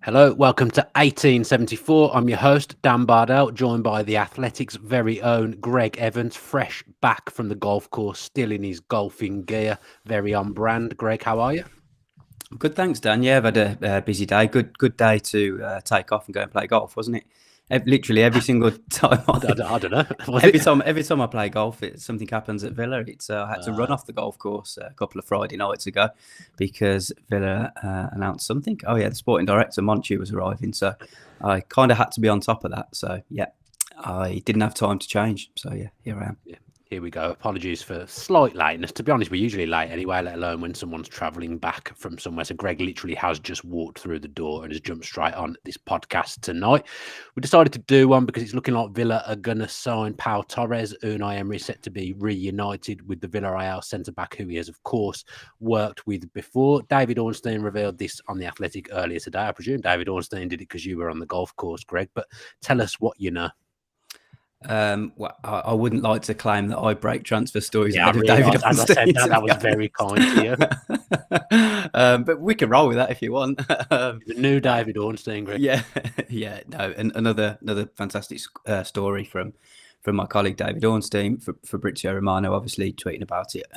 Hello, welcome to 1874. I'm your host, Dan Bardell, joined by the Athletics' very own Gregg Evans, fresh back from the golf course, still in his golfing gear, very on brand. Greg, how are you? Good, thanks, Dan. Yeah, I've had a busy day. Good day to take off and go and play golf, wasn't it? Literally every single time. I don't know. Was every it? time, every time I play golf, something happens at Villa. I had to run Uh, off the golf course a couple of Friday nights ago because Villa announced something. Oh yeah, the sporting director Monchi was arriving, so I kind of had to be on top of that. So yeah, I didn't have time to change. So yeah, here I am. yeah, here we go. Apologies for slight lateness. To be honest, we're usually late anyway, let alone when someone's travelling back from somewhere. So Greg literally has just walked through the door and has jumped straight on this podcast tonight. We decided to do one because it's looking like Villa are going to sign Pau Torres. Unai Emery set to be reunited with the Villarreal centre-back, who he has, of course, worked with before. David Ornstein revealed this on The Athletic earlier today. I presume David Ornstein did it because you were on the golf course, Greg. But tell us what you know. Well, I wouldn't like to claim that I break transfer stories Yeah, I ahead of David realised, as I said Ornstein, that, to that be was very kind to you. honest. But we can roll with that if you want. The new David Ornstein, Greg. Yeah, yeah, no, and another fantastic story from my colleague David Ornstein for Fabrizio Romano, obviously tweeting about it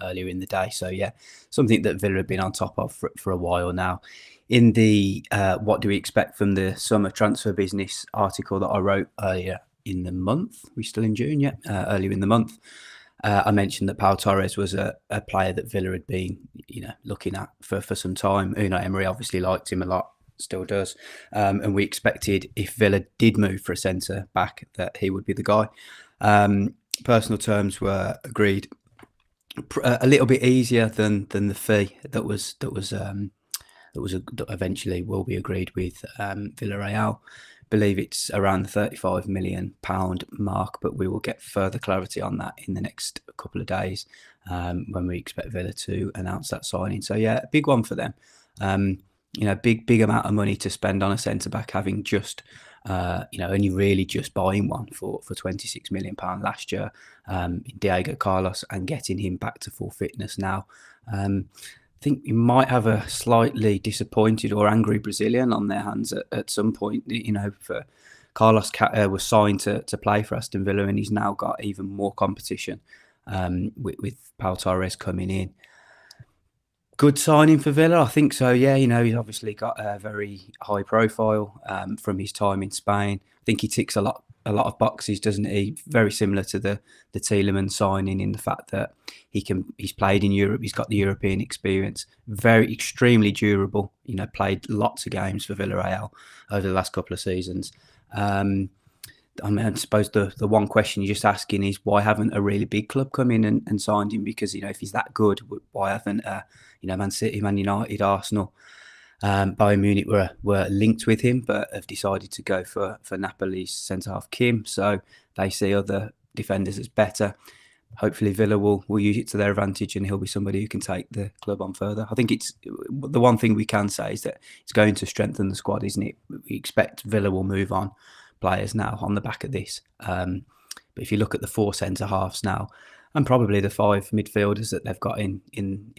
earlier in the day. So yeah, something that Villa have been on top of for a while now. In the what do we expect from the summer transfer business article that I wrote earlier in the month, we're still in June, yeah, earlier in the month, I mentioned that Pau Torres was a player that Villa had been, looking at for some time. Unai Emery obviously liked him a lot, still does, and we expected if Villa did move for a centre back that he would be the guy. Personal terms were agreed a little bit easier than the fee that eventually will be agreed with Villarreal. Believe it's around the £35 million mark, but we will get further clarity on that in the next couple of days when we expect Villa to announce that signing. So yeah, a big one for them. Big amount of money to spend on a centre back, having just only really just buying one for £26 million last year, Diego Carlos, and getting him back to full fitness now. I think you might have a slightly disappointed or angry Brazilian on their hands at some point. For Carlos was signed to play for Aston Villa, and he's now got even more competition with Pau Torres coming in. Good signing for Villa, I think so. Yeah, he's obviously got a very high profile from his time in Spain. I think he ticks a lot of boxes, doesn't he? Very similar to the Tielemans signing in the fact that he's played in Europe, he's got the European experience, very extremely durable. Played lots of games for Villarreal over the last couple of seasons. I suppose the one question you're just asking is why haven't a really big club come in and signed him? Because if he's that good, why haven't Man City, Man United, Arsenal, Bayern Munich were linked with him, but have decided to go for Napoli's centre half Kim. So they see other defenders as better. Hopefully Villa will use it to their advantage, and he'll be somebody who can take the club on further. I think it's the one thing we can say is that it's going to strengthen the squad, isn't it? We expect Villa will move on players now on the back of this. But if you look at the 4 centre halves now, and probably the 5 midfielders that they've got in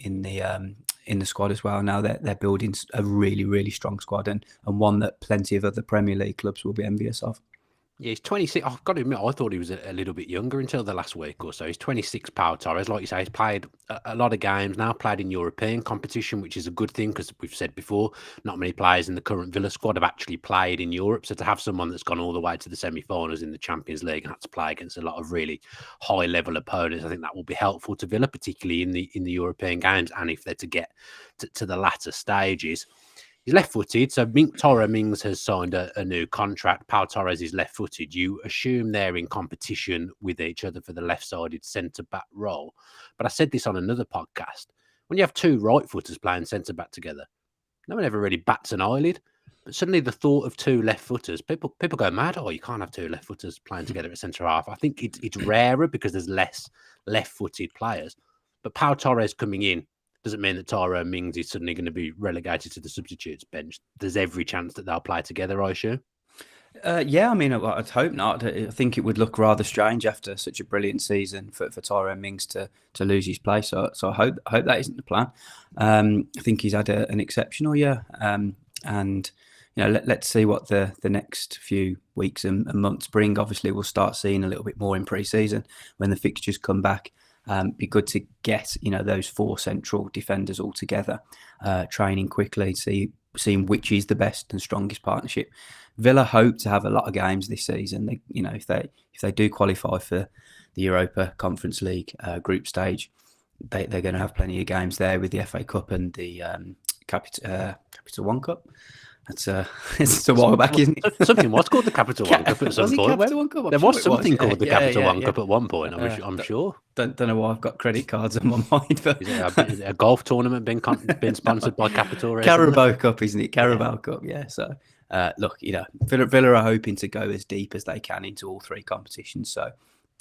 the squad as well, now they're building a really, really strong squad, and one that plenty of other Premier League clubs will be envious of. Yeah, he's 26. I've got to admit, I thought he was a little bit younger until the last week or so. He's 26, Pau Torres. Like you say, he's played a lot of games now, played in European competition, which is a good thing because we've said before, not many players in the current Villa squad have actually played in Europe. So to have someone that's gone all the way to the semi-finals in the Champions League and had to play against a lot of really high-level opponents, I think that will be helpful to Villa, particularly in the European games, and if they're to get to the latter stages. He's left-footed, so Mings has signed a new contract. Pau Torres is left-footed. You assume they're in competition with each other for the left-sided centre-back role. But I said this on another podcast. When you have 2 right-footers playing centre-back together, no one ever really bats an eyelid. But suddenly the thought of 2 left-footers, people go mad. Oh, you can't have 2 left-footers playing together at centre-half. I think it's rarer because there's less left-footed players. But Pau Torres coming in doesn't mean that Tyrone Mings is suddenly going to be relegated to the substitutes bench. There's every chance that they'll play together, I assume. Yeah, I mean, I'd hope not. I think it would look rather strange after such a brilliant season for Tyrone Mings to lose his place. So I hope that isn't the plan. I think he's had an exceptional year, and let's see what the next few weeks and months bring. Obviously, we'll start seeing a little bit more in pre-season when the fixtures come back. Be good to get those 4 central defenders all together, training quickly, seeing which is the best and strongest partnership. Villa hope to have a lot of games this season. If they do qualify for the Europa Conference League group stage, they're going to have plenty of games there with the FA Cup and the Capital One Cup. It's a while back, isn't it? Something was called the Capital One Cup at some point. There was something called the Capital One Cup at one point. I'm sure. Don't know why I've got credit cards on my mind. But is it a golf tournament being sponsored by Capital? Carabao Cup, isn't it? Carabao Cup, yeah. So look, Villa are hoping to go as deep as they can into all 3 competitions. So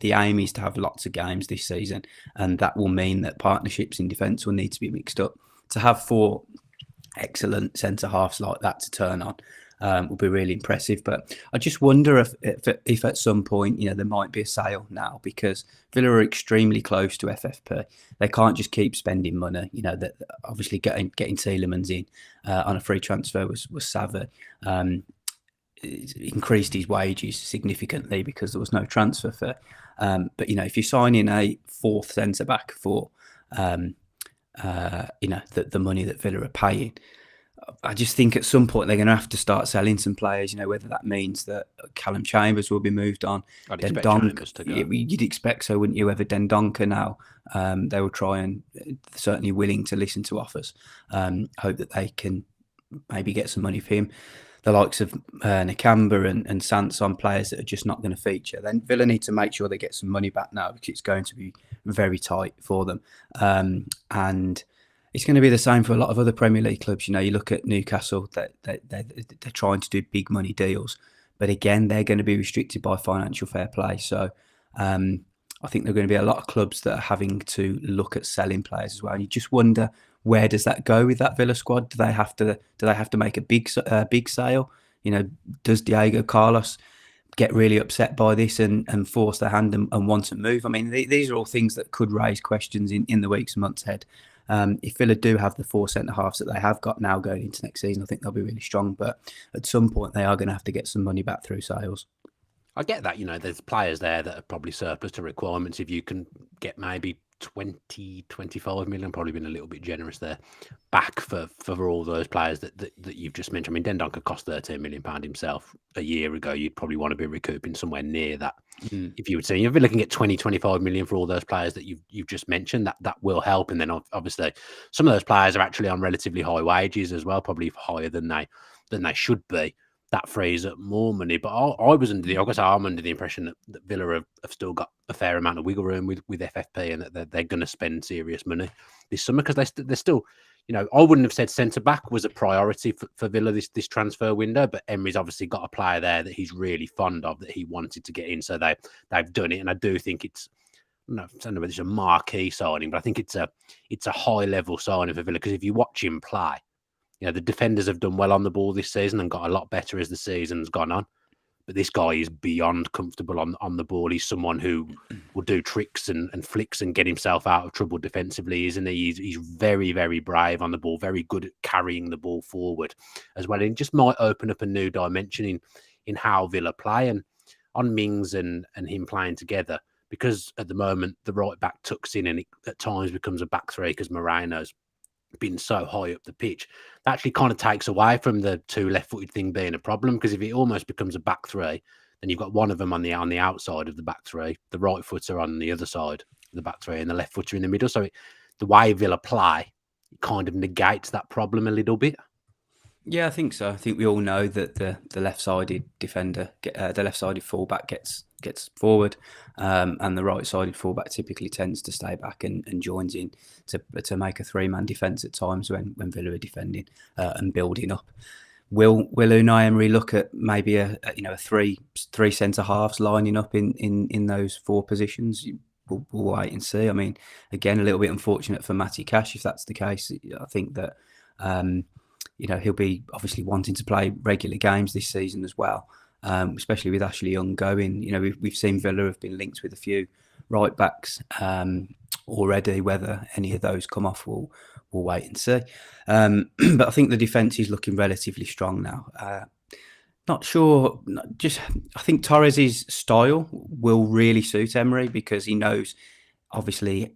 the aim is to have lots of games this season, and that will mean that partnerships in defence will need to be mixed up. To have 4 excellent centre halves like that to turn on will be really impressive. But I just wonder if at some point there might be a sale now, because Villa are extremely close to FFP. They can't just keep spending money. That obviously getting Tielemans in on a free transfer was savvy. Increased his wages significantly because there was no transfer fee. But if you sign in a 4th centre back for the money that Villa are paying, I just think at some point they're going to have to start selling some players. Whether that means that Callum Chambers will be moved on. I'd expect Chambers to go. You'd expect so, wouldn't you? Ever Dendoncker now, they will try and certainly willing to listen to offers. Hope that they can maybe get some money for him. The likes of Nakamba and Sanson, players that are just not going to feature. Then Villa need to make sure they get some money back now, because it's going to be very tight for them. And it's going to be the same for a lot of other Premier League clubs. You look at Newcastle, they're trying to do big money deals. But again, they're going to be restricted by financial fair play. So I think there are going to be a lot of clubs that are having to look at selling players as well. And you just wonder, where does that go with that Villa squad? Do they have to make a big sale? Does Diego Carlos get really upset by this and force their hand and want to move? I mean, these are all things that could raise questions in the weeks and months ahead. If Villa do have the 4 centre halves that they have got now going into next season, I think they'll be really strong. But at some point, they are going to have to get some money back through sales. I get that. There's players there that are probably surplus to requirements. If you can get maybe 25 million, probably been a little bit generous there, back for all those players that you've just mentioned. I mean, Dendoncker cost £13 million himself a year ago. You'd probably want to be recouping somewhere near that. If you would say you're looking at 25 million for all those players that you've just mentioned, that will help. And then obviously some of those players are actually on relatively high wages as well, probably higher than they should be. That frees up more money. But I'm under the impression that Villa have still got a fair amount of wiggle room with FFP, and that they're going to spend serious money this summer, because they're still, I wouldn't have said centre-back was a priority for Villa this transfer window, but Emery's obviously got a player there that he's really fond of, that he wanted to get in, so they've done it. And I do think I don't know whether it's a marquee signing, but I think it's a high-level signing for Villa, because if you watch him play, the defenders have done well on the ball this season and got a lot better as the season's gone on. But this guy is beyond comfortable on the ball. He's someone who will do tricks and flicks and get himself out of trouble defensively, isn't he? He's very, very brave on the ball, very good at carrying the ball forward as well. And it just might open up a new dimension in how Villa play. And on Mings and him playing together, because at the moment the right back tucks in and it at times becomes a back three because Moreno's been so high up the pitch, that actually kind of takes away from the 2 left-footed thing being a problem, because if it almost becomes a back three, then you've got one of them on the outside of the back three, the right footer on the other side of the back three, and the left footer in the middle. So the way Villa play, it kind of negates that problem a little bit. Yeah, I think so. I think we all know that the left-sided defender, the left-sided fullback gets forward, and the right-sided fullback typically tends to stay back and joins in to make a 3-man defence at times when Villa are defending and building up. Will Unai Emery look at maybe a three centre halves lining up in those 4 positions? We'll wait and see. I mean, again, a little bit unfortunate for Matty Cash if that's the case. I think that he'll be obviously wanting to play regular games this season as well, especially with Ashley Young going. We've seen Villa have been linked with a few right backs already. Whether any of those come off, we'll wait and see. But I think the defence is looking relatively strong now. Not sure. I think Torres' style will really suit Emery because he knows, obviously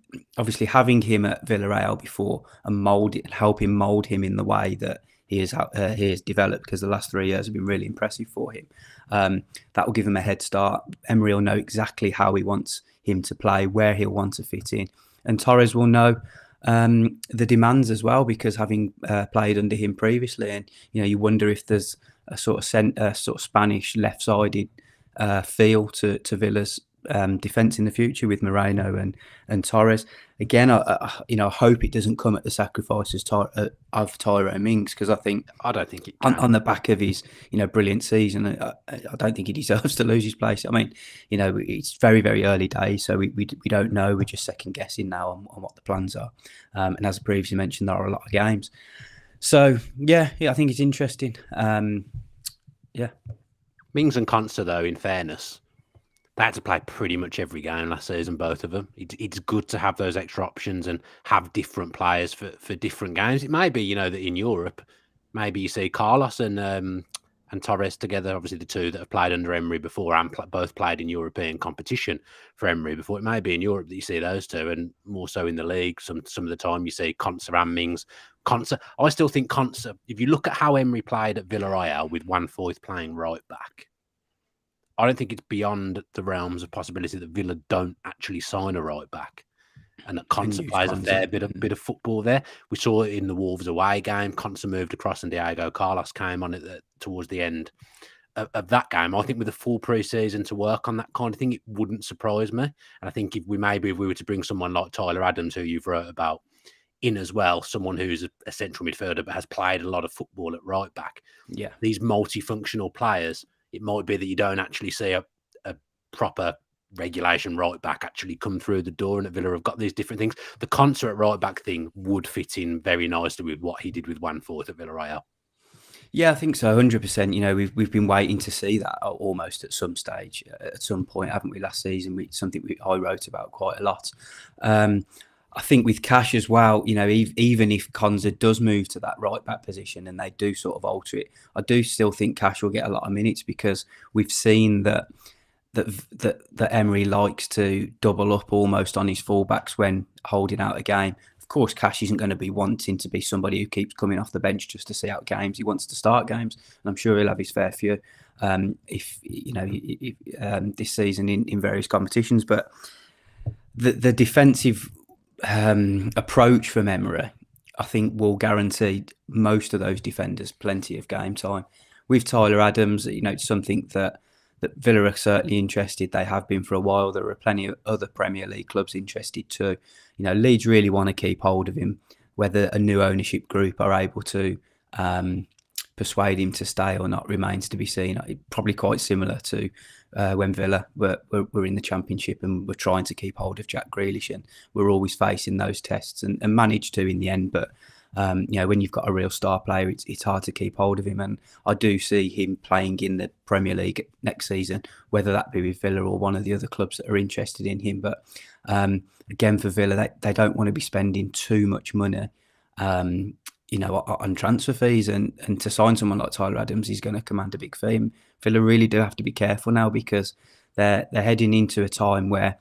having him at Villarreal before and help him mould him in the way that he has developed, because the last 3 years have been really impressive for him. That will give him a head start. Emery will know exactly how he wants him to play, where he'll want to fit in, and Torres will know the demands as well, because having played under him previously, and you wonder if there's a sort of Spanish left-sided feel to Villa's defence in the future with Moreno and Torres. Again, I hope it doesn't come at the sacrifices of Tyrone Mings, because I don't think it can. On the back of his brilliant season, I don't think he deserves to lose his place. I mean, it's very, very early days, so we don't know. We're just second guessing now on what the plans are. And as I previously mentioned, there are a lot of games. So yeah, I think it's interesting. Mings and Consta, though, in fairness, they had to play pretty much every game last season, both of them. It's good to have those extra options and have different players for different games. It may be, that in Europe, maybe you see Carlos and Torres together, obviously the two that have played under Emery before and both played in European competition for Emery before. It may be in Europe that you see those two, and more so in the league. Some of the time you see Consta and Mings. Consta, I still think Consta, if you look at how Emery played at Villarreal with 1/4 playing right back, I don't think it's beyond the realms of possibility that Villa don't actually sign a right back, and that Consta plays a fair bit of football there. We saw it in the Wolves away game. Consta moved across, and Diego Carlos came on it towards the end of that game. I think with a full pre-season to work on that kind of thing, it wouldn't surprise me. And I think if we were to bring someone like Tyler Adams, who you've wrote about, in as well, someone who's a central midfielder but has played a lot of football at right back. Yeah, these multifunctional players, it might be that you don't actually see a proper regulation right back actually come through the door, and at Villa have got these different things. The concert at right back thing would fit in very nicely with what he did with 1/4 at Villarreal. Yeah, I think so, 100%. We've been waiting to see that almost at some stage, at some point, haven't we? Last season, something I wrote about quite a lot. I think with Cash as well, even if Konza does move to that right back position and they do sort of alter it, I do still think Cash will get a lot of minutes, because we've seen that Emery likes to double up almost on his fullbacks when holding out a game. Of course, Cash isn't going to be wanting to be somebody who keeps coming off the bench just to see out games. He wants to start games, and I'm sure he'll have his fair few if this season in various competitions. But the defensive approach from Emery, I think, will guarantee most of those defenders plenty of game time. With Tyler Adams, it's something that Villa are certainly interested. They have been for a while. There are plenty of other Premier League clubs interested too. Leeds really want to keep hold of him. Whether a new ownership group are able to persuade him to stay or not remains to be seen. Probably quite similar to when Villa were in the Championship and were trying to keep hold of Jack Grealish, and we're always facing those tests and managed to in the end. But when you've got a real star player, it's hard to keep hold of him. And I do see him playing in the Premier League next season, whether that be with Villa or one of the other clubs that are interested in him. But again, for Villa, they don't want to be spending too much money on transfer fees, and to sign someone like Tyler Adams, he's going to command a big fee. And Villa really do have to be careful now, because they're heading into a time where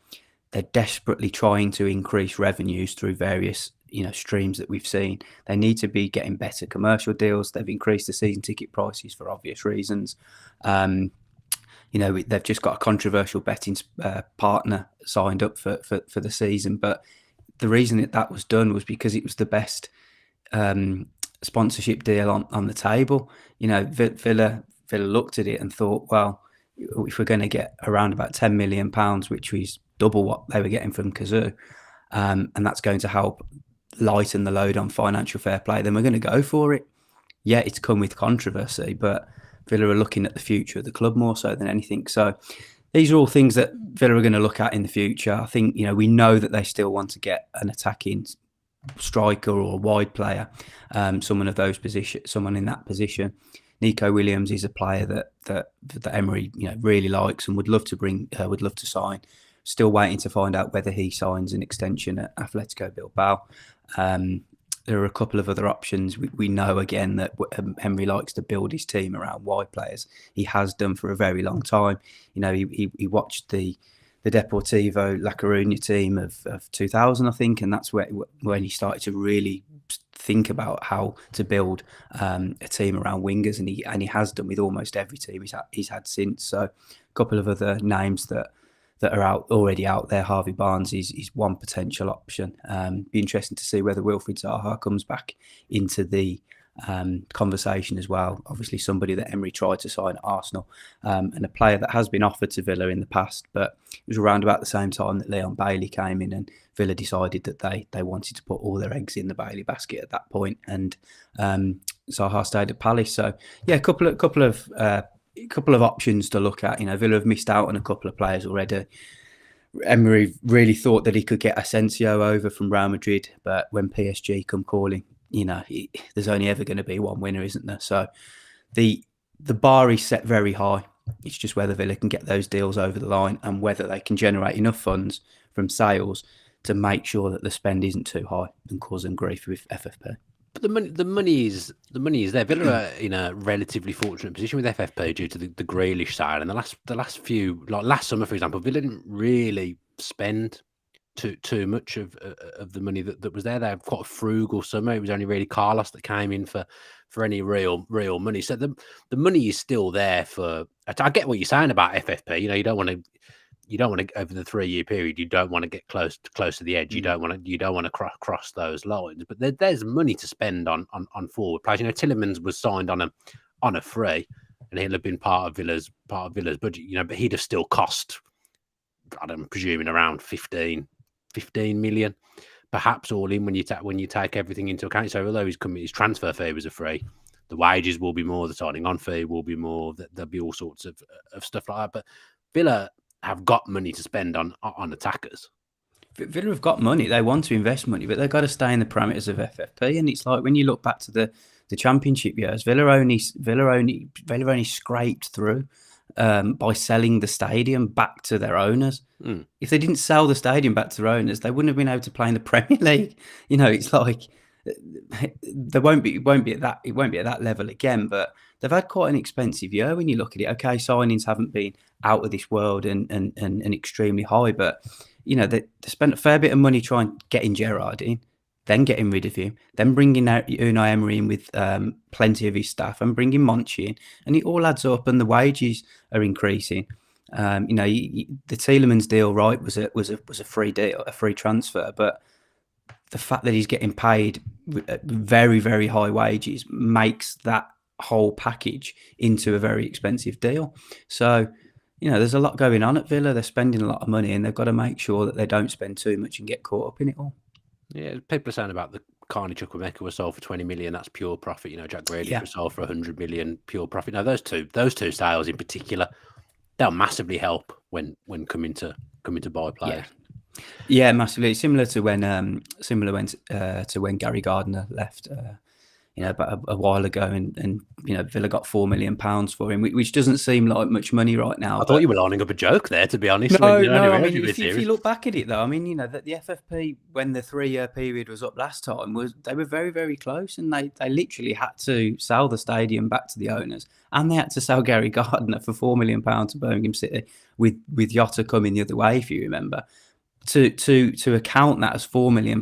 they're desperately trying to increase revenues through various streams that we've seen. They need to be getting better commercial deals. They've increased the season ticket prices for obvious reasons. They've just got a controversial betting partner signed up for the season, but the reason that was done was because it was the best sponsorship deal on the table. Villa looked at it and thought, well, if we're going to get around about £10 million, which was double what they were getting from Kazoo, and that's going to help lighten the load on financial fair play, then we're going to go for it. Yeah, it's come with controversy, but Villa are looking at the future of the club more so than anything. So these are all things that Villa are going to look at in the future. I think, we know that they still want to get an attacking striker or a wide player, someone in that position. Nico Williams is a player that Emery really likes and would love to sign. still waiting to find out whether he signs an extension at Atletico Bilbao. There are a couple of other options. We know again that Emery likes to build his team around wide players. He has done for a very long time. He watched the Deportivo La Coruña team of 2000, I think, and that's when he started to really think about how to build a team around wingers, and he has done with almost every team he's had since. So a couple of other names that are already out there. Harvey Barnes is one potential option. Be interesting to see whether Wilfried Zaha comes back into the conversation as well. Obviously somebody that Emery tried to sign at Arsenal, and a player that has been offered to Villa in the past, but it was around about the same time that Leon Bailey came in, and Villa decided that they wanted to put all their eggs in the Bailey basket at that point, and Zaha stayed at Palace. So yeah, a couple of options to look at. Villa have missed out on a couple of players already. Emery really thought that he could get Asensio over from Real Madrid, but when PSG come calling, there's only ever going to be one winner, isn't there? So the bar is set very high. It's just whether Villa can get those deals over the line and whether they can generate enough funds from sales to make sure that the spend isn't too high and cause them grief with FFP. But the money is there. Villa are in a relatively fortunate position with FFP due to the Grealish side. And the last few, like last summer, for example, Villa didn't really spend too much of the money that was there. They had quite a frugal summer. It was only really Carlos that came in for any real money. So the money is still there for. I get what you're saying about FFP. You don't want to over the 3-year period. You don't want to get close to the edge. You don't want to cross those lines. But there's money to spend on forward players. Tielemans was signed on a free, and he'll have been part of Villa's budget. But he'd have still cost, I'm presuming, around 15 million, perhaps all in when you take everything into account. So although his transfer fee was a free, the wages will be more, the signing on fee will be more. There'll be all sorts of stuff like that. But Villa have got money to spend on attackers. Villa have got money. They want to invest money, but they've got to stay in the parameters of FFP. And it's like when you look back to the Championship years, Villa only scraped through by selling the stadium back to their owners. If they didn't sell the stadium back to their owners, they wouldn't have been able to play in the Premier League. It's like it won't be at that level again. But they've had quite an expensive year when you look at it. Okay, signings haven't been out of this world and extremely high, but they spent a fair bit of money trying getting Gerrard in, then getting rid of him, then bringing out Unai Emery in with plenty of his staff, and bringing Monchi in, and it all adds up, and the wages are increasing. The Tielemans deal, right, was a free deal, a free transfer, but the fact that he's getting paid very, very high wages makes that whole package into a very expensive deal. So, there's a lot going on at Villa. They're spending a lot of money, and they've got to make sure that they don't spend too much and get caught up in it all. Yeah, people are saying about the Carney Chukwuemeka was sold for 20 million. That's pure profit. Jack Grealish was sold for 100 million, pure profit. Now, those two sales in particular, they'll massively help when coming to buy players. Yeah, massively. Similar to when Gary Gardner left. About a while ago, and Villa got £4 million for him, which doesn't seem like much money right now. I thought you were lining up a joke there, to be honest. No. If you look back at it, though, that the FFP, when the 3-year period was up last time, they were very, very close, and they literally had to sell the stadium back to the owners, and they had to sell Gary Gardner for £4 million to Birmingham City, with Jota coming the other way, if you remember, to account that as £4 million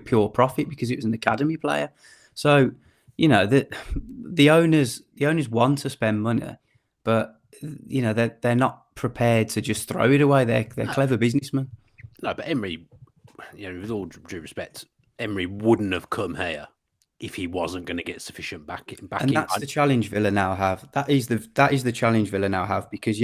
pure profit because it was an academy player. So, the owners want to spend money, but they're not prepared to just throw it away. They're clever businessmen. No, but Emery, with all due respect, Emery wouldn't have come here if he wasn't going to get sufficient back in. And that's the challenge Villa now have. That is the challenge Villa now have, because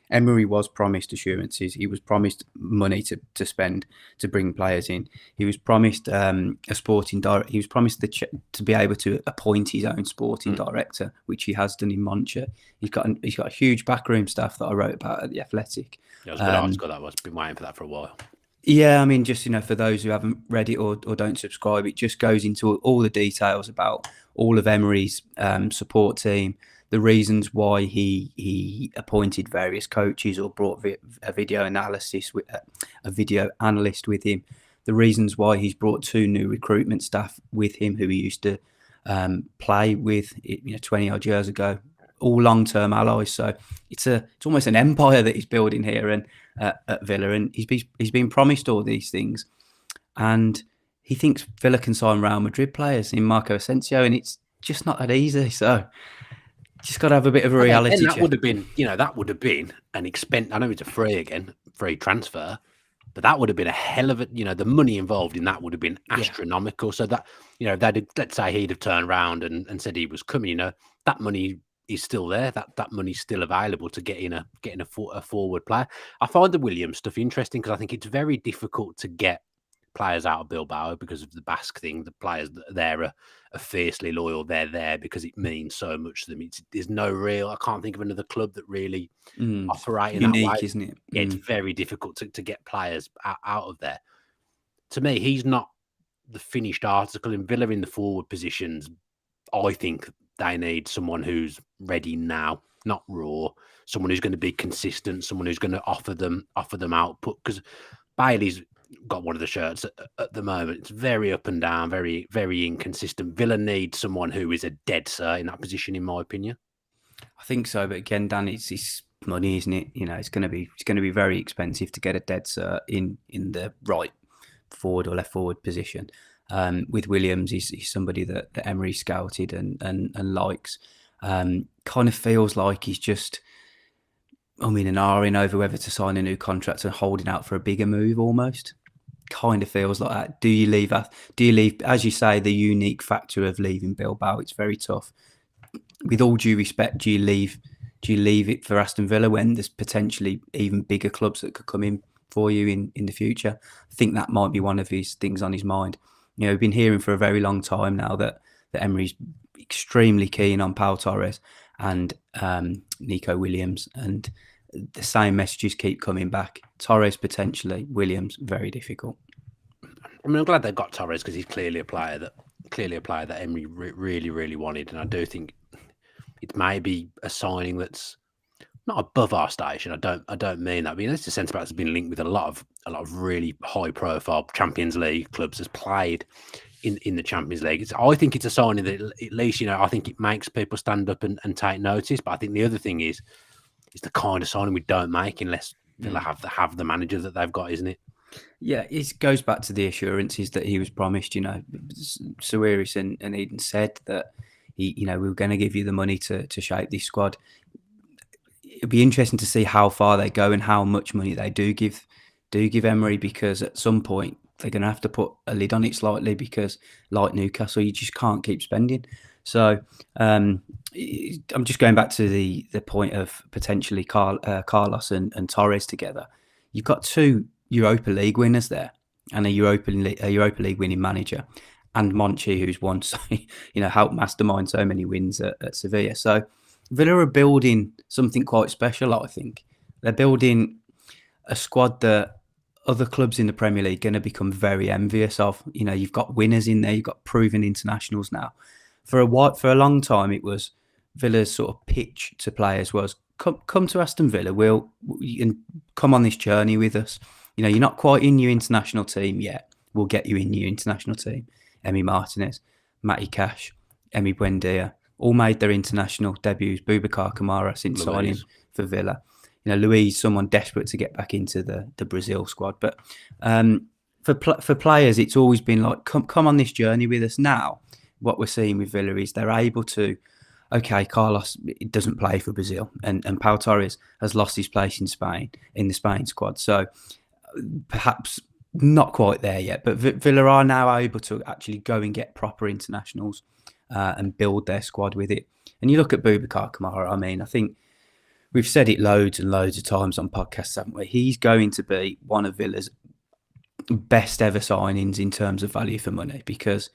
Emery was promised assurances. He was promised money to spend to bring players in. He was promised a sporting director. He was promised to be able to appoint his own sporting director, which he has done in Monchi. He's got a huge backroom staff that I wrote about at The Athletic. Yeah, it was good. I've been waiting for that for a while. Yeah, just for those who haven't read it or don't subscribe, it just goes into all the details about all of Emery's support team, the reasons why he appointed various coaches or brought a video analysis with a video analyst with him, the reasons why he's brought 2 new recruitment staff with him who he used to play with 20 odd years ago, all long-term allies. So it's almost an empire that he's building here and at Villa, and he's been promised all these things, and he thinks Villa can sign Real Madrid players in Marco Asensio, and it's just not that easy. So just got to have a bit of a reality check. That would have been an expense. I know it's a free transfer, but that would have been a hell of a, the money involved in that would have been astronomical. So that, let's say he'd have turned around and said he was coming, that money is still there. That money's still available to get in a forward player. I find the Williams stuff interesting because I think it's very difficult to get players out of Bilbao because of the Basque thing. The players that are there are fiercely loyal. They're there because it means so much to them. There's no real, I can't think of another club that really operate in unique, that way. Isn't it? It's very difficult to get players out of there. To me, he's not the finished article. In Villa in the forward positions, I think they need someone who's ready now, not raw, someone who's going to be consistent, someone who's going to offer them output, because Bailey's got one of the shirts at the moment. It's very up and down, very, very inconsistent. Villa needs someone who is a dead cert in that position, in my opinion. I think so, but again, Dan, it's money, isn't it? It's going to be very expensive to get a dead cert in the right forward or left forward position. With Williams, he's somebody that Emery scouted and likes. Kind of feels like he's just and ahhing over whether to sign a new contract and holding out for a bigger move almost. Kind of feels like that. Do you leave, as you say, the unique factor of leaving Bilbao? It's very tough. With all due respect, do you leave it for Aston Villa when there's potentially even bigger clubs that could come in for you in the future? I think that might be one of his things on his mind. We've been hearing for a very long time now that Emery's extremely keen on Pau Torres and Nico Williams, and the same messages keep coming back. Torres potentially, Williams very difficult. I'm glad they've got Torres because he's clearly a player that Emery really, really wanted, and I do think it may be a signing that's not above our station. I don't mean that. There's a centre back that's been linked with a lot of really high profile Champions League clubs, has played in the Champions League. I think it's a signing that at least, I think it makes people stand up and take notice. But I think the other thing is the kind of signing we don't make unless Villa have the manager that they've got, isn't it? Yeah, it goes back to the assurances that he was promised. Suarez and Eden said that we were going to give you the money to shape this squad. It'll be interesting to see how far they go and how much money they do give Emery, because at some point they're going to have to put a lid on it slightly, because like Newcastle, you just can't keep spending. So I'm just going back to the point of potentially Carlos and Torres together. You've got 2 Europa League winners there and a Europa League winning manager, and Monchi, who's won, helped mastermind so many wins at Sevilla. So Villa are building something quite special, I think. They're building a squad that other clubs in the Premier League are going to become very envious of. You've got winners in there, you've got proven internationals now. For a long time, it was Villa's sort of pitch to players was, come to Aston Villa, and come on this journey with us. You're not quite in your international team yet. We'll get you in your international team. Emi Martinez, Matty Cash, Emi Buendia, all made their international debuts. Boubacar Kamara since signing for Villa. Luis, someone desperate to get back into the Brazil squad. But for players, it's always been like, come on this journey with us. Now, what we're seeing with Villa is they're able to, okay, Carlos doesn't play for Brazil, and Pau Torres has lost his place in Spain, in the Spain squad. So perhaps not quite there yet, but Villa are now able to actually go and get proper internationals and build their squad with it. And you look at Boubacar Kamara, I think we've said it loads and loads of times on podcasts, haven't we? He's going to be one of Villa's best ever signings in terms of value for money, because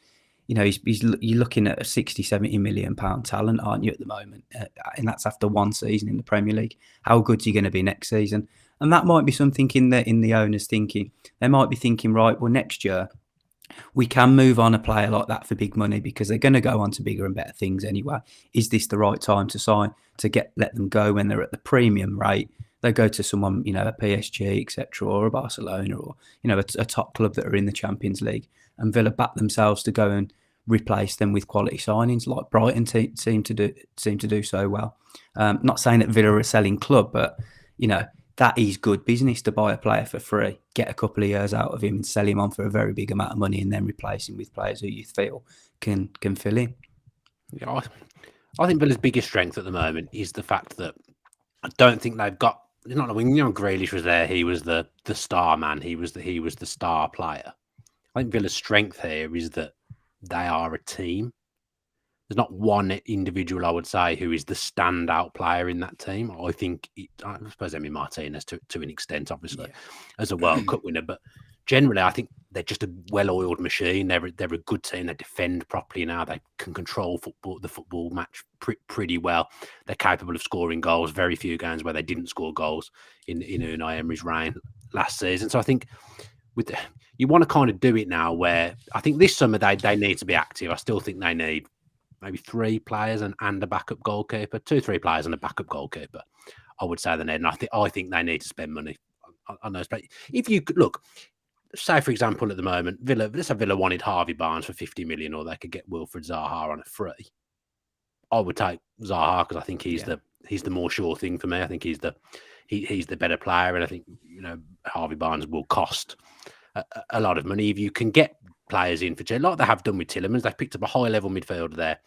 you're looking at a 60-70 million pound talent, aren't you, at the moment? And that's after one season in the Premier League. How good's he going to be next season? And that might be something in the owners thinking. They might be thinking, right, well, next year we can move on a player like that for big money because they're going to go on to bigger and better things anyway. Is this the right time to sign, to let them go when they're at the premium rate? They go to someone, a PSG, etc., or a Barcelona, or a top club that are in the Champions League, and Villa back themselves to go and replace them with quality signings, like Brighton seem to do so well. Not saying that Villa are a selling club, but that is good business to buy a player for free, get a couple of years out of him, and sell him on for a very big amount of money, and then replace him with players who you feel can fill in. Yeah, I think Villa's biggest strength at the moment is the fact that I don't think they've got. Not when Grealish was there, he was the star man. He was the star player. I think Villa's strength here is that they are a team. There's not one individual, I would say, who is the standout player in that team. I think, I suppose, Emi Martinez to an extent, obviously, as a World Cup winner. But generally, I think they're just a well-oiled machine. They're a good team. They defend properly now. They can control the football match pretty well. They're capable of scoring goals. Very few games where they didn't score goals in Unai Emery's reign last season. So I think you want to kind of do it now where I think this summer they need to be active. I still think they need maybe 3 players and a backup goalkeeper, 2-3 players and a backup goalkeeper. I would say they need, and I think they need to spend money on those players. If you could look, say for example, at the moment, let's say Villa wanted Harvey Barnes for 50 million, or they could get Wilfred Zaha on a free. I would take Zaha because I think he's the more sure thing for me. I think he's the better player, and I think Harvey Barnes will cost a lot of money. If you can get players in for like they have done with Tielemans, they've picked up a high level midfielder there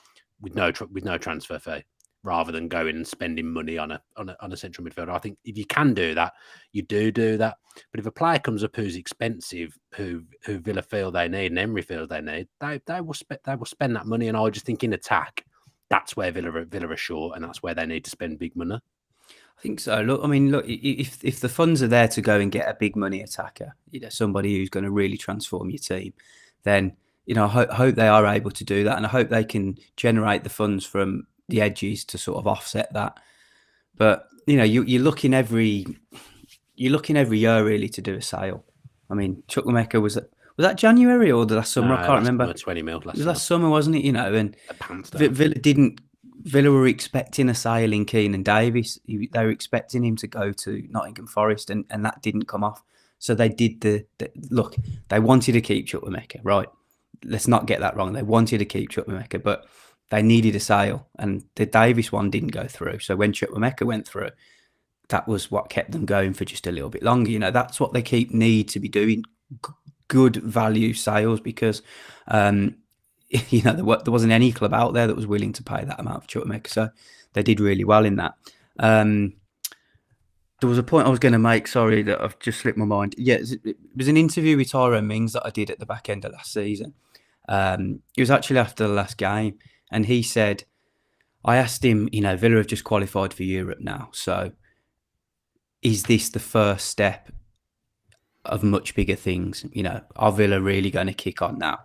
with no transfer fee, rather than going and spending money on a central midfielder. I think if you can do that, you do that. But if a player comes up who's expensive, who Villa feel they need and Emery feels they need, they will spend that money. And I just think in attack, that's where Villa are short, and that's where they need to spend big money. I think so. Look, if the funds are there to go and get a big money attacker, somebody who's going to really transform your team, then I hope they are able to do that, and I hope they can generate the funds from the edges to sort of offset that. But you're looking every year really to do a sale. I mean, Chukwuemeka was that January or the last summer? I can't remember. 20 mil last summer, wasn't it? And Villa were expecting a sale in Keenan Davis. They were expecting him to go to Nottingham Forest, and that didn't come off. So they did look. They wanted to keep Chukwuemeka, right? Let's not get that wrong. They wanted to keep Chukwuemeka, but they needed a sale, and the Davis one didn't go through. So when Chukwuemeka went through, that was what kept them going for just a little bit longer. That's what they need to be doing. Good value sales, because there wasn't any club out there that was willing to pay that amount for Chukwuemeka, so they did really well in that. There was a point I was going to make, sorry, that I've just slipped my mind. Yeah, it was an interview with Tyrone Mings that I did at the back end of last season. It was actually after the last game, and he said, I asked him, Villa have just qualified for Europe now, so is this the first step of much bigger things? Are Villa really going to kick on now?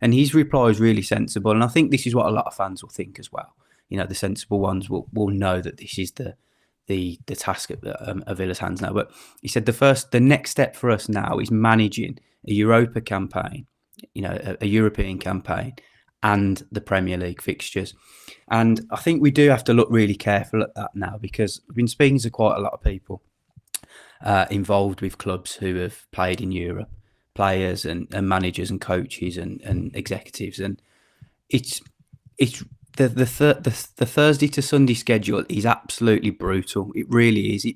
And his reply is really sensible, and I think this is what a lot of fans will think as well. The sensible ones will know that this is the task of Villa's hands now. But he said the next step for us now is managing a Europa campaign, a European campaign, and the Premier League fixtures. And I think we do have to look really careful at that now, because we've been speaking to quite a lot of people involved with clubs who have played in Europe, players and managers and coaches and executives, and it's the Thursday to Sunday schedule is absolutely brutal. It really is.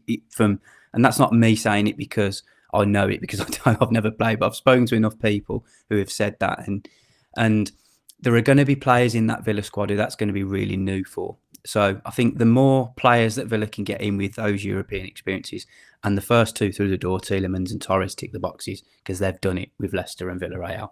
And that's not me saying it because I know it, because I've never played, but I've spoken to enough people who have said that, and there are going to be players in that Villa squad who that's going to be really new for. So I think the more players that Villa can get in with those European experiences, and the first 2 through the door, Tielemans and Torres, tick the boxes because they've done it with Leicester and Villarreal,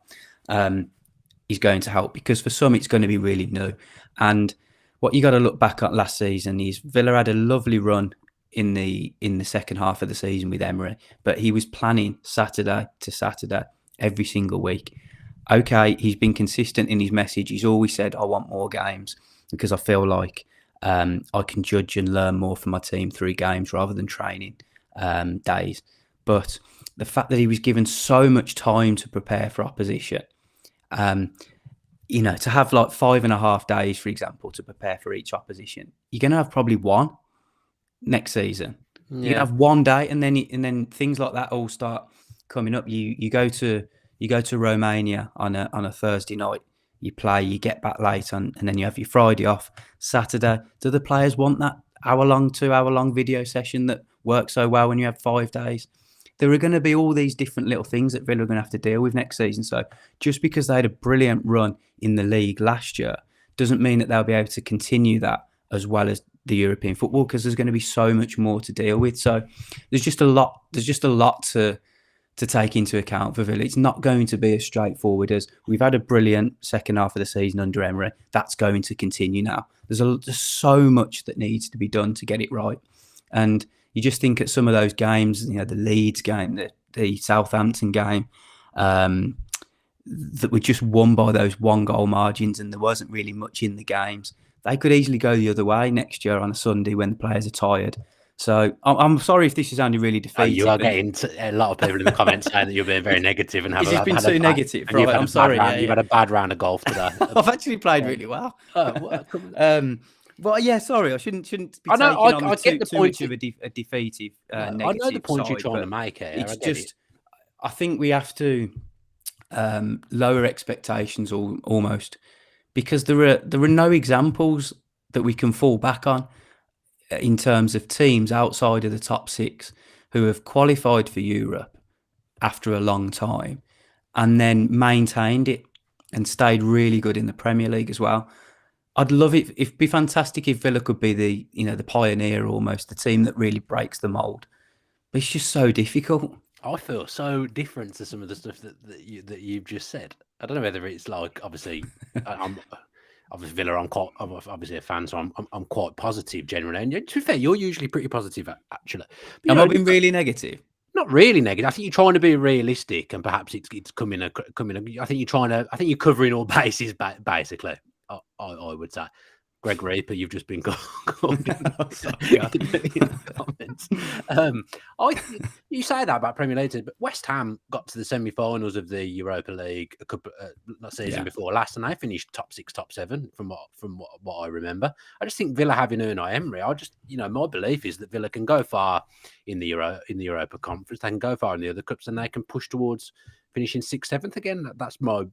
is going to help, because for some it's going to be really new. And what you got to look back at last season is Villa had a lovely run in the second half of the season with Emery, but he was planning Saturday to Saturday every single week. Okay, he's been consistent in his message. He's always said, I want more games because I feel like I can judge and learn more from my team through games rather than training days. But the fact that he was given so much time to prepare for opposition, To have like 5.5 days, for example, to prepare for each opposition, you're going to have probably one next season. Yeah. You're going to have one day, and then things like that all start coming up. You go to Romania on a Thursday night. You play, you get back late on, and then you have your Friday off. Saturday, do the players want that 2-hour-long video session that works so well when you have 5 days? There are going to be all these different little things that Villa are going to have to deal with next season. So just because they had a brilliant run in the league last year doesn't mean that they'll be able to continue that as well as the European football, because there's going to be so much more to deal with. So there's just a lot to take into account for Villa. It's not going to be as straightforward as we've had a brilliant second half of the season under Emery. That's going to continue now. There's so much that needs to be done to get it right. And you just think at some of those games, the Leeds game, the Southampton game, that were just won by those 1-goal margins, and there wasn't really much in the games. They could easily go the other way next year on a Sunday when the players are tired. So I'm sorry if this is only really defeated. You are getting a lot of people in the comments saying that you're being very negative and have been too negative. Right, I'm sorry. You've had a bad round of golf today. I've actually played really well. Well, yeah, sorry, I shouldn't be taking on too much of a defeative negative I know the point side, you're trying to make here. It's just, I think we have to lower expectations almost, because there are no examples that we can fall back on in terms of teams outside of the top 6 who have qualified for Europe after a long time and then maintained it and stayed really good in the Premier League as well. I'd love it. It'd be fantastic if Villa could be the pioneer, almost the team that really breaks the mold. But it's just so difficult. I feel so different to some of the stuff that you've just said. I don't know whether it's like, obviously, I'm Villa. I'm obviously a fan, so I'm quite positive generally. And to be fair, you're usually pretty positive, actually. Am I being really negative? Not really negative. I think you're trying to be realistic, and perhaps it's coming. I think you're covering all bases, basically. I would say. Greg Reaper, you've just been called in the comments. You say that about Premier League, but West Ham got to the semi-finals of the Europa League a couple season before last, and they finished top 6, top 7 from what I remember. I just think Villa having Unai Emery, my belief is that Villa can go far in the Europa Conference. They can go far in the other cups, and they can push towards finishing 6th, 7th again. That's my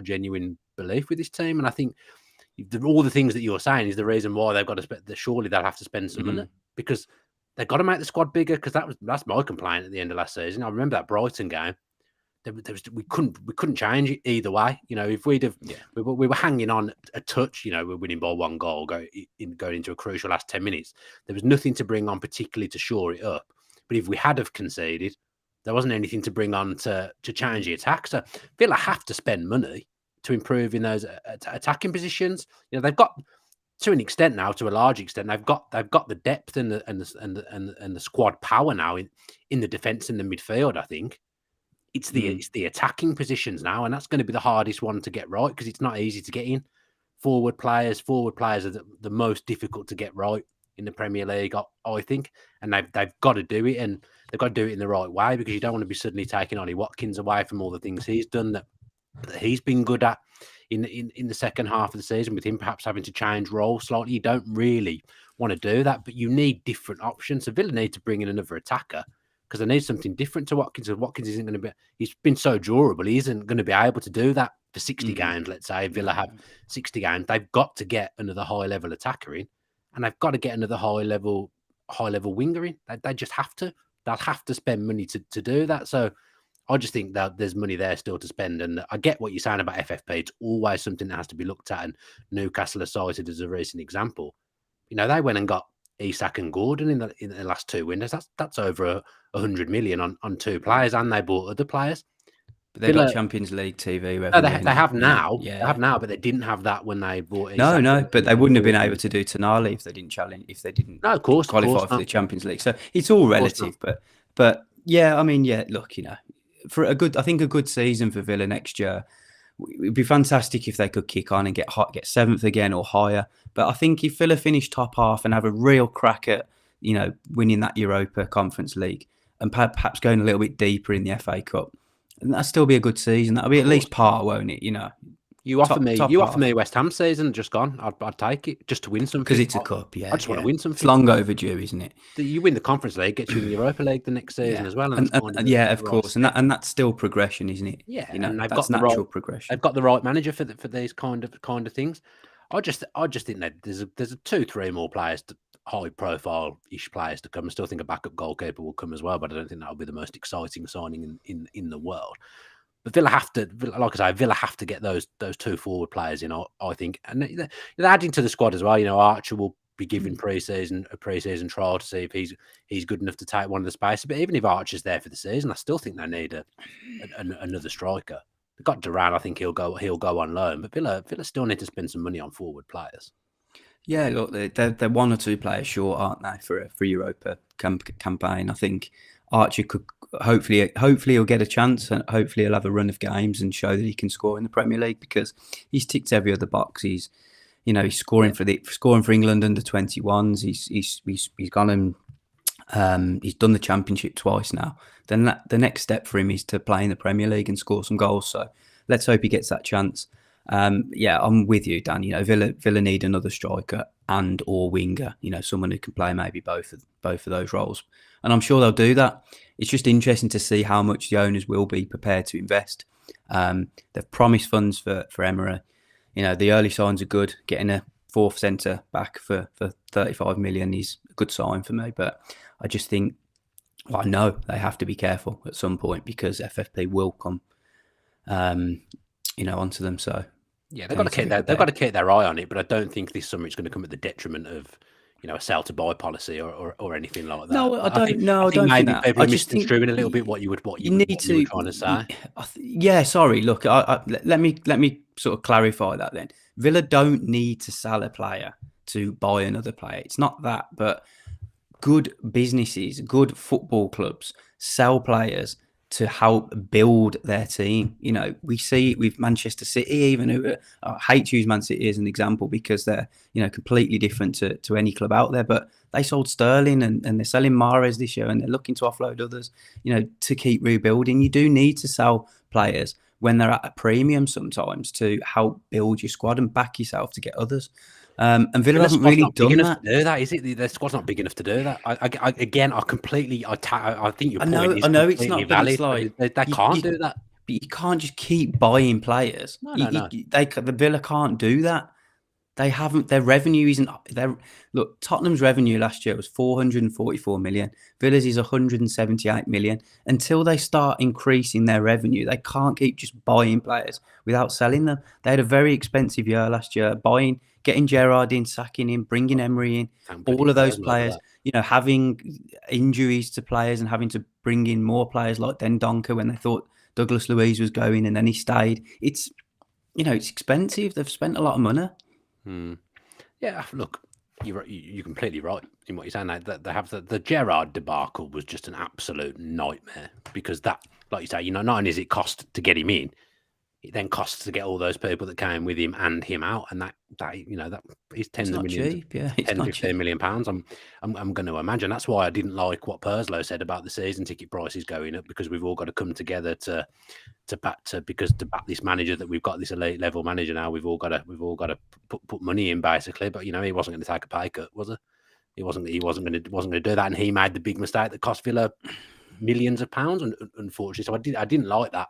genuine belief with this team, and I think all the things that you're saying is the reason why they've got to spend. Surely they'll have to spend some money, because they've got to make the squad bigger. Because that's my complaint at the end of last season. I remember that Brighton game. We couldn't change it either way. If we were hanging on a touch. We're winning by 1 goal, going into a crucial last 10 minutes. There was nothing to bring on particularly to shore it up. But if we had have conceded, there wasn't anything to bring on to change the attack. So Villa have to spend money to improve in those attacking positions. They've got, to an extent now, to a large extent, they've got the depth and the squad power now in the defence and the midfield. I think it's the attacking positions now, and that's going to be the hardest one to get right, because it's not easy to get in. Forward players are the most difficult to get right in the Premier League, I think, and they've got to do it, and they've got to do it in the right way, because you don't want to be suddenly taking Ollie Watkins away from all the things he's done that he's been good at in the second half of the season, with him perhaps having to change role slightly. You don't really want to do that, but you need different options. So Villa need to bring in another attacker, because they need something different to Watkins. And Watkins isn't going to be, he's been so durable, he isn't going to be able to do that for 60 games. Let's say Villa have 60 games. They've got to get another high level attacker in, and they've got to get another high level winger in. They just have to. They'll have to spend money to do that. So I just think that there's money there still to spend. And I get what you're saying about FFP. It's always something that has to be looked at. And Newcastle are cited as a recent example. They went and got Isak and Gordon in the last 2 windows. That's over 100 million on 2 players, and they bought other players. But they've got Champions League TV. They have now. Yeah. They have now, but they didn't have that when they bought Isak. No, but they wouldn't have been able to do Tonali if they didn't qualify for the Champions League. So it's all relative. But yeah, look, for a good season for Villa next year, it'd be fantastic if they could kick on and get 7th again or higher. But I think if Villa finish top half and have a real crack at winning that Europa Conference League, and perhaps going a little bit deeper in the FA Cup, And that'll still be a good season. That'll be at least par, won't it? You offer top me half. West Ham season just gone. I'd take it just to win something. Because it's a cup, I just want to win It's something. long overdue, isn't it? You win the Conference League, gets you in the Europa League the next season as well. And of course, and that's still progression, isn't it? Yeah, and they've that's got natural progression. They've got the right manager for these kind of things. I just think that there's 2-3 more players, high profile ish players to come. I still think a backup goalkeeper will come as well, but I don't think that'll be the most exciting signing in the world. But Villa have to, like I say, Villa have to get those 2 forward players in. I think, and they're adding to the squad as well. Archer will be given a pre-season trial to see if he's good enough to take one of the spaces. But even if Archer's there for the season, I still think they need another striker. They've got Duran. I think he'll go on loan. But Villa still need to spend some money on forward players. Yeah, look, they're 1 or 2 players short, aren't they, for Europa campaign? I think Archer could hopefully he'll get a chance, and hopefully he'll have a run of games and show that he can score in the Premier League, because he's ticked every other box. He's scoring for England under 21s. He's gone and he's done the Championship twice now. Then the next step for him is to play in the Premier League and score some goals. So let's hope he gets that chance. I'm with you, Dan. Villa need another striker and or winger. Someone who can play maybe both of those roles, and I'm sure they'll do that. It's just interesting to see how much the owners will be prepared to invest. They've promised funds for Emery. The early signs are good. Getting a 4th centre back for 35 million is a good sign for me. But I just think, I know they have to be careful at some point, because FFP will come, onto them. So yeah, they've got to keep their eye on it. But I don't think this summer it's going to come at the detriment of a sell to buy policy or anything like that. No, I don't think maybe that. people are misconstruing a little bit what you were trying to say. Yeah, sorry. Look, let me sort of clarify that then. Villa don't need to sell a player to buy another player. It's not that, but good businesses, good football clubs sell players to help build their team. We see it with Manchester City, even who I hate to use Man City as an example, because they're completely different to any club out there. But they sold Sterling and they're selling Mahrez this year, and they're looking to offload others. To keep rebuilding, you do need to sell players when they're at a premium sometimes to help build your squad and back yourself to get others. And Villa hasn't really done that. To do that, is it? The squad's not big enough to do that. I think your point is know it's not valid. Like, they can't do that. But you can't just keep buying players. No. The Villa can't do that. They haven't. Their revenue isn't. Look, Tottenham's revenue last year was 444 million. Villa's is 178 million. Until they start increasing their revenue, they can't keep just buying players without selling them. They had a very expensive year last year, getting Gerrard in, sacking him, bringing Emery in, all of those players. Having injuries to players and having to bring in more players like Dendoncker when they thought Douglas Luiz was going, and then he stayed. It's expensive. They've spent a lot of money. Yeah, look, you're completely right in what you're saying. That they have the Gerrard debacle was just an absolute nightmare, because that, like you say, not only does it cost to get him in, it then costs to get all those people that came with him and him out, and that is tens of millions, £10-15 million. I'm going to imagine that's why I didn't like what Purslow said about the season ticket prices going up, because we've all got to come together to back this manager that we've got, this elite level manager now. We've all got to put money in, basically. But he wasn't going to take a pay cut, was he? He wasn't going to do that, and he made the big mistake that cost Villa millions of pounds, and unfortunately, so I didn't like that.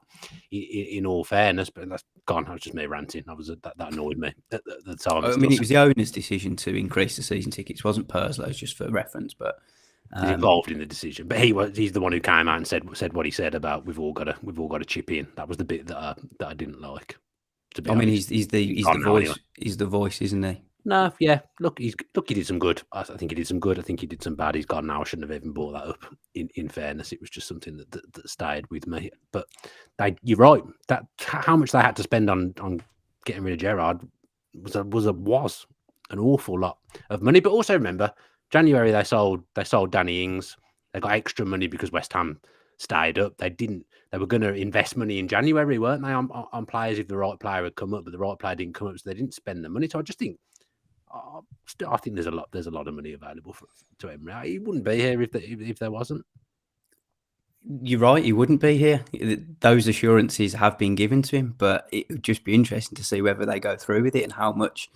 In all fairness, but that's gone. I was just me ranting. That annoyed me at the time. I mean, it was the owner's decision to increase the season tickets. It wasn't Perslow's, just for reference, but he's involved in the decision. But he's the one who came out and said what he said about we've all got to chip in. That was the bit that I didn't like. I mean, he's the voice. Anyway. He's the voice, isn't he? No, yeah. Look, he did some good. I think he did some good. I think he did some bad. He's gone now. I shouldn't have even brought that up. In fairness, it was just something that stayed with me. But you're right. That how much they had to spend on getting rid of Gerrard was an awful lot of money. But also remember, January they sold Danny Ings. They got extra money because West Ham stayed up. They were going to invest money in January, weren't they, on players if the right player had come up, but the right player didn't come up, so they didn't spend the money. So I just think. I think there's a lot of money available to Emery. He wouldn't be here if there wasn't. You're right, he wouldn't be here. Those assurances have been given to him, but it would just be interesting to see whether they go through with it and how much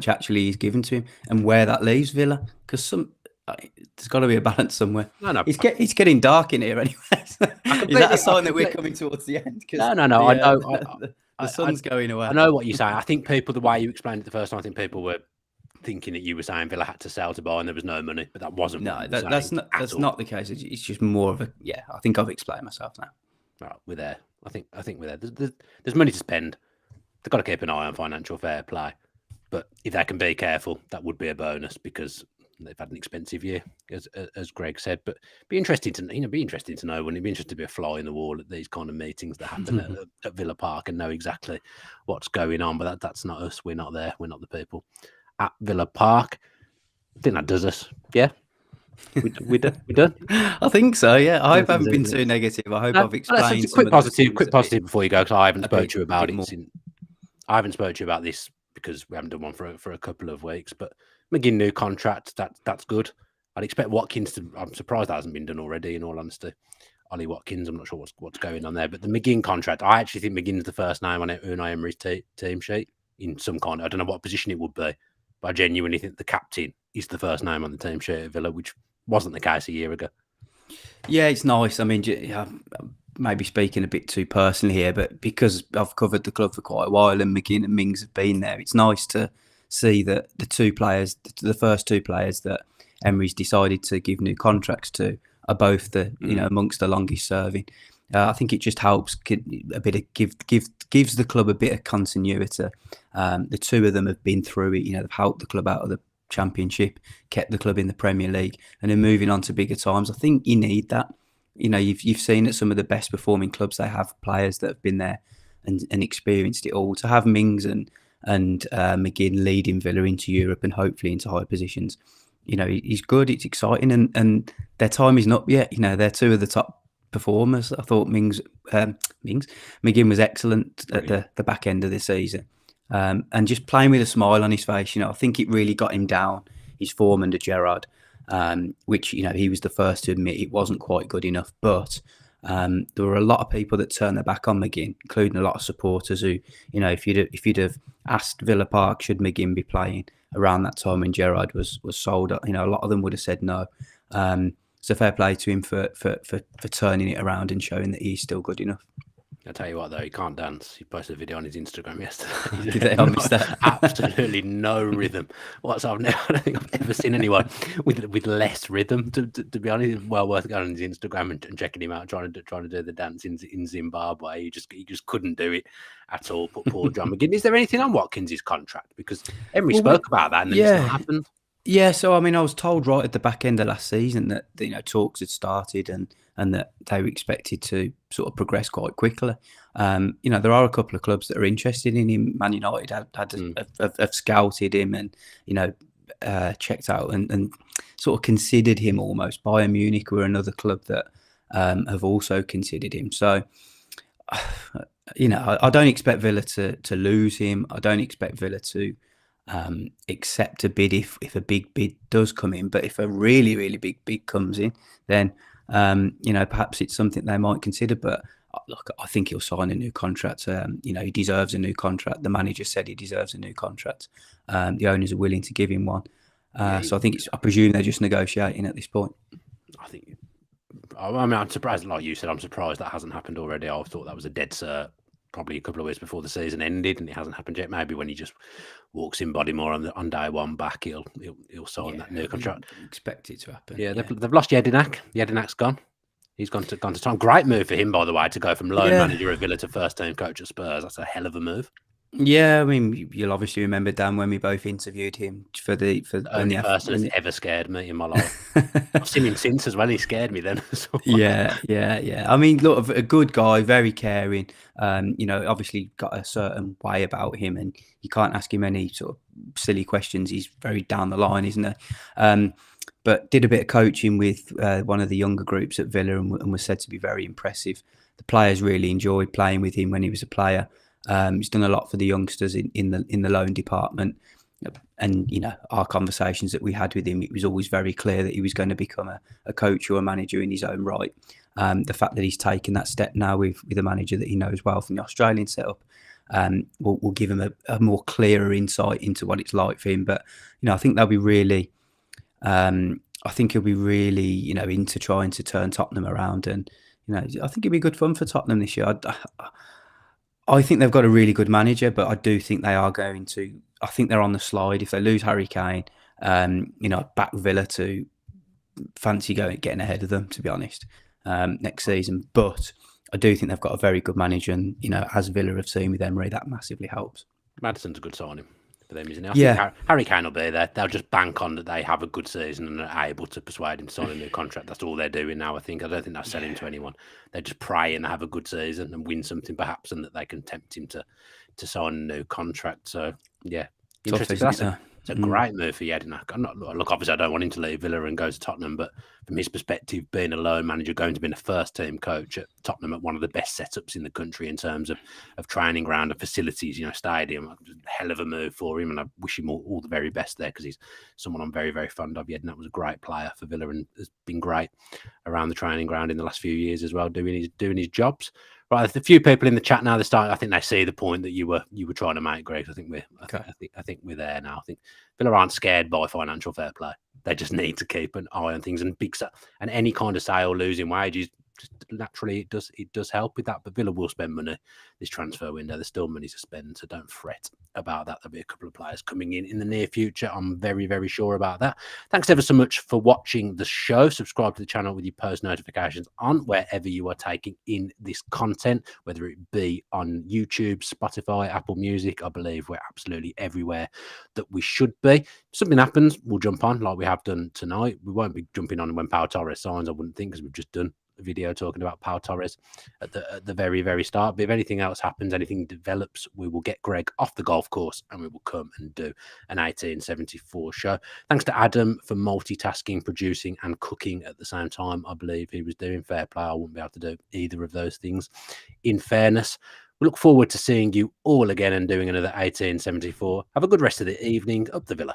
actually is given to him and where that leaves Villa. Because there's got to be a balance somewhere. No, It's getting dark in here anyway. Is that a sign that we're coming towards the end? No. I know. The sun's going away. I know what you're saying. I think people, the way you explained it the first time, I think people were thinking that you were saying Villa had to sell to buy and there was no money, but that wasn't. No, that's not the case. It's just more of a I think I've explained myself now. Right, we're there. I think we're there. There's money to spend. They've got to keep an eye on financial fair play, but if they can be careful, that would be a bonus because they've had an expensive year, as Greg said. But be interesting to know. Wouldn't it be interesting to be a fly in the wall at these kind of meetings that happen at Villa Park and know exactly what's going on. But that's not us. We're not there. We're not the people at Villa Park. I think that does us. Yeah. We done? I think so, yeah. I hope I haven't been too negative. I hope I've explained quick positive before you go, because I haven't spoke to you about it. I haven't spoke to you about this because we haven't done one for a couple of weeks. But Mcginn new contract, that's good. I'd expect Watkins to. I'm surprised that hasn't been done already. In all honesty, Ollie Watkins. I'm not sure what's going on there, but the Mcginn contract, I actually think Mcginn's the first name on Unai Emery's team sheet in some kind. I don't know what position it would be, but I genuinely think the captain is the first name on the team sheet at Villa, which wasn't the case a year ago. Yeah, it's nice. I mean, maybe speaking a bit too personally here, but because I've covered the club for quite a while and Mcginn and Mings have been there, it's nice to see that the first two players that Emery's decided to give new contracts to are both amongst the longest serving. I think it just helps a bit of gives the club a bit of continuity. The two of them have been through it. They've helped the club out of the Championship, kept the club in the Premier League, and then moving on to bigger times. I think you need that. You've seen at some of the best performing clubs they have players that have been there and experienced it all. To have Mings and Mcginn leading Villa into Europe and hopefully into high positions, he's good. It's exciting, and their time is not yet. They're two of the top performers. I thought Mcginn was excellent at the back end of the season. And just playing with a smile on his face, I think it really got him down, his form under Gerrard, which, he was the first to admit it wasn't quite good enough. But there were a lot of people that turned their back on McGinn, including a lot of supporters who, if you'd have asked Villa Park, should McGinn be playing around that time when Gerrard was sold, a lot of them would have said no. So fair play to him for turning it around and showing that he's still good enough. I'll tell you what, though, he can't dance. He posted a video on his Instagram yesterday. Did I miss that? Absolutely no rhythm. I don't think I've ever seen anyone with less rhythm. To be honest, it's well worth going on his Instagram and checking him out, trying to do the dance in Zimbabwe. He just couldn't do it at all. Poor John McGinn. Is there anything on Watkins' contract? Because Emery spoke about that and then it's not happened. Yeah, so I mean, I was told right at the back end of last season that talks had started and that they were expected to sort of progress quite quickly. There are a couple of clubs that are interested in him. Man United have scouted him and checked out and sort of considered him almost. Bayern Munich were another club that have also considered him. So I don't expect Villa to lose him. I don't expect Villa to accept a bid if a big bid does come in, but if a really, really big bid comes in, then perhaps it's something they might consider. But look, I think he'll sign a new contract. He deserves a new contract. The manager said he deserves a new contract. The owners are willing to give him one. So I presume they're just negotiating at this point. I'm surprised, like you said, I'm surprised that hasn't happened already. I thought that was a dead cert probably a couple of weeks before the season ended, and it hasn't happened yet. Maybe when he just walks in Bodymore on day one back, he'll sign that new contract. Expect it to happen. Yeah, they've lost Jedinak. Jedinak's gone. He's gone to time. Great move for him, by the way, to go from loan manager at Villa to first team coach at Spurs. That's a hell of a move. Yeah, I mean, you'll obviously remember, Dan, when we both interviewed him for the only person that's ever scared me in my life. I've seen him since as well. He scared me then. Yeah. I mean, look, a good guy, very caring. Obviously got a certain way about him, and you can't ask him any sort of silly questions. He's very down the line, isn't he? But did a bit of coaching with one of the younger groups at Villa, and was said to be very impressive. The players really enjoyed playing with him when he was a player. He's done a lot for the youngsters in the loan department, and our conversations that we had with him, it was always very clear that he was going to become a coach or a manager in his own right. The fact that he's taken that step now with a manager that he knows well from the Australian setup will give him a more clearer insight into what it's like for him. But I think they'll be really. I think he'll be really, into trying to turn Tottenham around, and I think it'll be good fun for Tottenham this year. I think they've got a really good manager, but I do think they are going to. I think they're on the slide if they lose Harry Kane. Back Villa to fancy getting ahead of them, to be honest, next season. But I do think they've got a very good manager, and as Villa have seen with Emery, that massively helps. Maddison's a good signing for them, isn't he? I think Harry Kane will be there. They'll just bank on that they have a good season and are able to persuade him to sign a new contract. That's all they're doing now, I think. I don't think they'll sell him to anyone. They just pray and have a good season and win something perhaps, and that they can tempt him to sign a new contract. So, yeah. Interesting. It's a great move for Jedinak. Look, obviously, I don't want him to leave Villa and go to Tottenham, but from his perspective, being a loan manager, going to be a first-team coach at Tottenham at one of the best setups in the country in terms of training ground and facilities, stadium, hell of a move for him, and I wish him all the very best there because he's someone I'm very, very fond of. Jedinak was a great player for Villa and has been great around the training ground in the last few years as well, doing his jobs. Right, there's a few people in the chat now. I think they see the point that you were trying to make, Greg. I think we're there now. I think Villa aren't scared by financial fair play. They just need to keep an eye on things, and any kind of sale losing wages. Just naturally, it does help with that. But Villa will spend money this transfer window. There's still money to spend, so don't fret about that. There'll be a couple of players coming in the near future. I'm very, very sure about that. Thanks ever so much for watching the show. Subscribe to the channel with your post notifications on wherever you are taking in this content, whether it be on YouTube, Spotify, Apple Music. I believe we're absolutely everywhere that we should be. If something happens, we'll jump on like we have done tonight. We won't be jumping on when Pau Torres signs, I wouldn't think, because we've just done a video talking about Pau Torres at the very, very start. But if anything else happens, anything develops, we will get Greg off the golf course and we will come and do an 1874 show. Thanks to Adam for multitasking, producing and cooking at the same time. I believe he was doing. Fair play. I wouldn't be able to do either of those things, in fairness. We look forward to seeing you all again and doing another 1874. Have a good rest of the evening. Up the Villa.